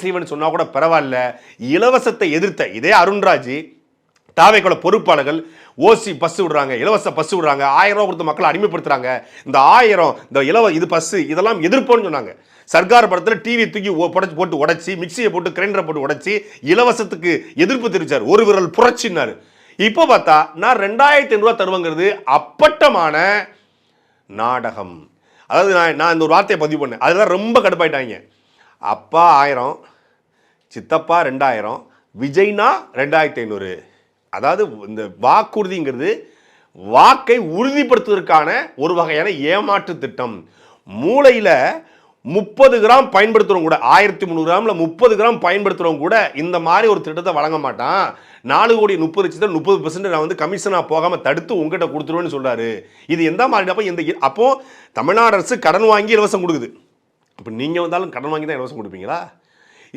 செய்வேன்னு சொன்னா கூட பரவாயில்ல, இலவசத்தை எதிர்த்த இதே அருண்ராஜ் தாவேக்குள்ள பொறுப்பாளர்கள் ஓசி பஸ் விடுறாங்க, இலவச பஸ் விடுறாங்க, 1000 ரூபா கொடுத்து மக்களை அடிமைப்படுத்துறாங்க, இந்த 1000 இந்த இது பஸ் இதெல்லாம் எதிர்ப்போன்னு சொன்னாங்க. சர்க்கார் படத்தில் டிவி தூக்கி போட்டு உடைச்சி, மிக்சியை போட்டு கிரைண்டரை போட்டு உடைச்சி இலவசத்துக்கு எதிர்ப்பு தெரிவிச்சார். ஒரு விரல் புரட்சினாரு. இப்போ பார்த்தா நான் 2500 ரூபா தருவங்கிறது அப்பட்டமான நாடகம். அதாவது நான் இந்த ஒரு வார்த்தையை பதிவு பண்ணேன், அதுதான் ரொம்ப கடுப்பாயிட்டாங்க. அப்பா 1000, சித்தப்பா 2000, விஜய்னா 2500. அதாவது இந்த வாக்குறுதிங்கிறது வாக்கை உறுதிப்படுத்துவதற்கான ஒரு வகையான ஏமாற்று திட்டம். மூளையில் 30 கிராம் பயன்படுத்துகிறவங்க கூட 1300 கிராமில் 30 கிராம் பயன்படுத்துகிறவங்க கூட இந்த மாதிரி ஒரு திட்டத்தை வழங்க மாட்டான். 4,30,00,000 30% நான் கமிஷனாக போகாமல் தடுத்து உங்ககிட்ட கொடுத்துருவேன்னு சொல்கிறாரு. இது எந்த மாதிரி? அப்போ தமிழ்நாடு அரசு கடன் வாங்கி இலவசம் கொடுக்குது. இப்போ நீங்கள் வந்தாலும் கடன் வாங்கி தான் இலவசம் கொடுப்பீங்களா?